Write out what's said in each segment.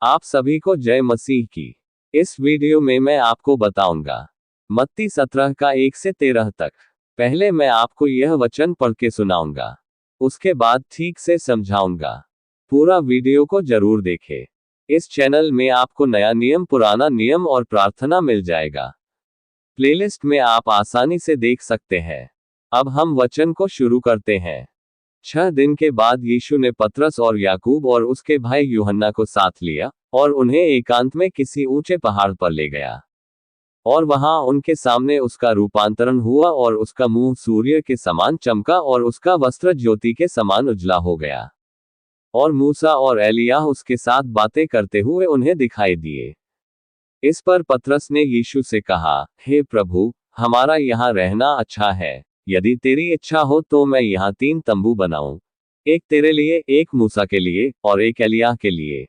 आप सभी को जय मसीह की। इस वीडियो में मैं आपको बताऊंगा मत्ती 17 का 1 से 13 तक। पहले मैं आपको यह वचन पढ़ के सुनाऊंगा, उसके बाद ठीक से समझाऊंगा। पूरा वीडियो को जरूर देखें। इस चैनल में आपको नया नियम, पुराना नियम और प्रार्थना मिल जाएगा। प्लेलिस्ट में आप आसानी से देख सकते हैं। अब हम वचन को शुरू करते हैं। 6 दिन के बाद यीशु ने पतरस और याकूब और उसके भाई यूहन्ना को साथ लिया और उन्हें एकांत में किसी ऊंचे पहाड़ पर ले गया। और वहां उनके सामने उसका रूपांतरण हुआ और उसका मुंह सूर्य के समान चमका और उसका वस्त्र ज्योति के समान उजला हो गया। और मूसा और एलियाह उसके साथ बातें करते हुए उन्हें दिखाई दिए। इस पर पतरस ने यीशु से कहा, हे प्रभु, हमारा यहाँ रहना अच्छा है। यदि तेरी इच्छा हो तो मैं यहाँ 3 तंबू बनाऊं, एक तेरे लिए, एक मूसा के लिए और एक एलियाह के लिए।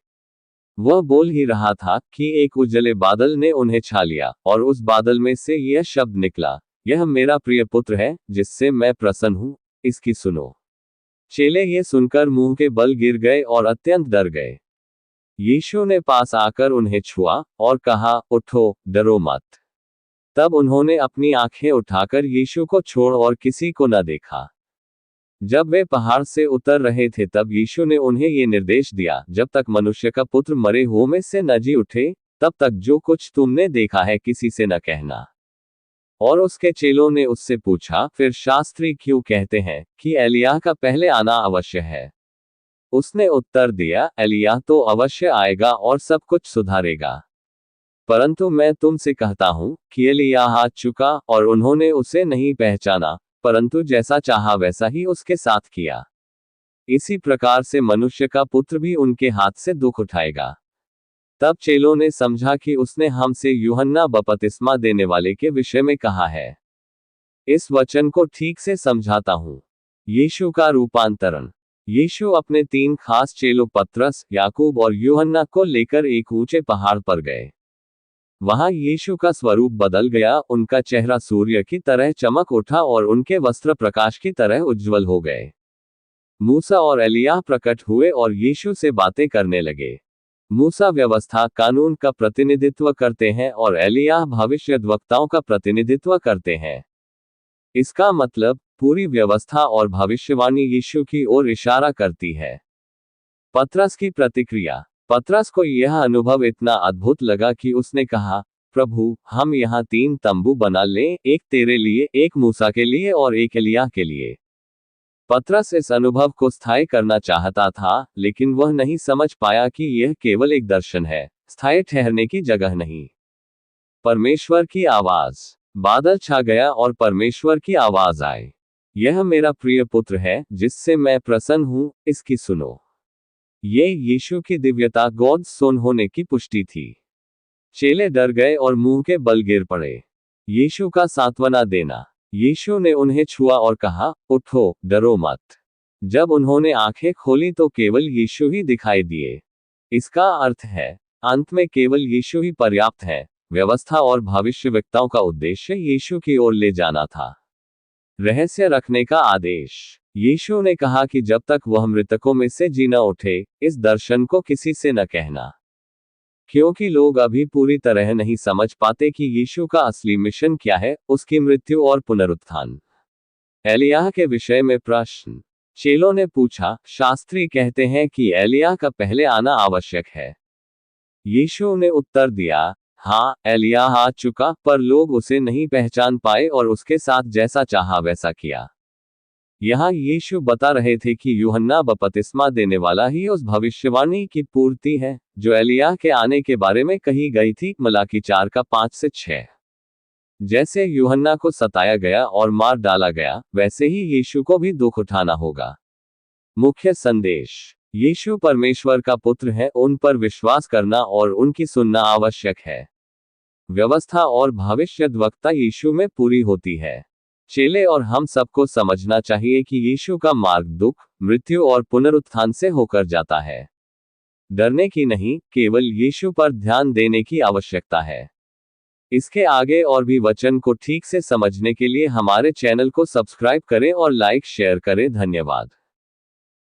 वह बोल ही रहा था कि एक उजले बादल ने उन्हें छा लिया और उस बादल में से यह शब्द निकला, यह मेरा प्रिय पुत्र है जिससे मैं प्रसन्न हूं, इसकी सुनो। चेले ये सुनकर मुंह के बल गिर गए और अत्यंत डर गए। यीशु ने पास आकर उन्हें छुआ और कहा, उठो, डरो मत। तब उन्होंने अपनी आंखें उठाकर यीशु को छोड़ और किसी को न देखा। जब वे पहाड़ से उतर रहे थे तब यीशु ने उन्हें ये निर्देश दिया, जब तक मनुष्य का पुत्र मरे हुओं में से न जी उठे, तब तक जो कुछ तुमने देखा है किसी से न कहना। और उसके चेलों ने उससे पूछा, फिर शास्त्री क्यों कहते हैं कि एलिय्याह का पहले आना अवश्य है? उसने उत्तर दिया, एलिय्याह तो अवश्य आएगा और सब कुछ सुधारेगा। परंतु मैं तुमसे कहता हूं कि एलिय्याह आ चुका और उन्होंने उसे नहीं पहचाना, परंतु जैसा चाहा वैसा ही उसके साथ किया। इसी प्रकार से मनुष्य का पुत्र भी उनके हाथ से दुख उठाएगा। तब चेलों ने समझा कि उसने हमसे यूहन्ना बपतिस्मा देने वाले के विषय में कहा है। इस वचन को ठीक से समझाता हूं। यीशु का रूपांतरण। यीशु अपने 3 खास चेलों पतरस, याकूब और यूहन्ना को लेकर एक ऊंचे पहाड़ पर गए। वहां यीशु का स्वरूप बदल गया, उनका चेहरा सूर्य की तरह चमक उठा और उनके वस्त्र प्रकाश की तरह उज्ज्वल हो गए। मूसा और एलिय्याह प्रकट हुए और यीशु से बातें करने लगे। मूसा व्यवस्था, कानून का प्रतिनिधित्व करते हैं और एलिय्याह भविष्यद्वक्ताओं का प्रतिनिधित्व करते हैं। इसका मतलब पूरी व्यवस्था और भविष्यवाणी यीशु की ओर इशारा करती है। पतरस की प्रतिक्रिया। पतरस को यह अनुभव इतना अद्भुत लगा कि उसने कहा, प्रभु, हम यहाँ 3 तंबू बना लें, एक तेरे लिए, एक मूसा के लिए और एक एलिय्याह के लिए। पतरस इस अनुभव को स्थायी करना चाहता था, लेकिन वह नहीं समझ पाया कि यह केवल एक दर्शन है, स्थायी ठहरने की जगह नहीं। परमेश्वर की आवाज। बादल छा गया और परमेश्वर की आवाज आई, यह मेरा प्रिय पुत्र है जिससे मैं प्रसन्न हूं, इसकी सुनो। ये यीशु की दिव्यता, गॉड सोन होने की पुष्टि थी। चेले डर गए और मुंह के बल गिर पड़े। यीशु का सांत्वना देना। यीशु ने उन्हें छुआ और कहा, उठो, डरो मत। जब उन्होंने आंखें खोली तो केवल यीशु ही दिखाई दिए। इसका अर्थ है, अंत में केवल यीशु ही पर्याप्त है। व्यवस्था और भविष्यवक्ताओं का उद्देश्य यीशु की ओर ले जाना था। रहस्य रखने का आदेश। यीशु ने कहा कि जब तक वह मृतकों में से जी न उठे, इस दर्शन को किसी से न कहना। क्योंकि लोग अभी पूरी तरह नहीं समझ पाते कि यीशु का असली मिशन क्या है, उसकी मृत्यु और पुनरुत्थान। एलिय्याह के विषय में प्रश्न। चेलों ने पूछा, शास्त्री कहते हैं कि एलिय्याह का पहले आना आवश्यक है। यीशु ने उत्तर दिया, हाँ, एलिय्याह आ चुका, पर लोग उसे नहीं पहचान पाए और उसके साथ जैसा चाहा वैसा किया। यहाँ यीशु बता रहे थे कि यूहन्ना बपतिस्मा देने वाला ही उस भविष्यवाणी की पूर्ति है जो एलिय्याह के आने के बारे में कही गई थी, मलाकी 4 का 5 से 6। जैसे यूहन्ना को सताया गया और मार डाला गया, वैसे ही यीशु को भी दुख उठाना होगा। मुख्य संदेश। यीशु परमेश्वर का पुत्र है, उन पर विश्वास करना और उनकी सुनना आवश्यक है। व्यवस्था और भविष्यद्वक्ता यीशु में पूरी होती है। चेले और हम सबको समझना चाहिए कि यीशु का मार्ग दुख, मृत्यु और पुनरुत्थान से होकर जाता है। डरने की नहीं, केवल यीशु पर ध्यान देने की आवश्यकता है। इसके आगे और भी वचन को ठीक से समझने के लिए हमारे चैनल को सब्सक्राइब करें और लाइक शेयर करें। धन्यवाद।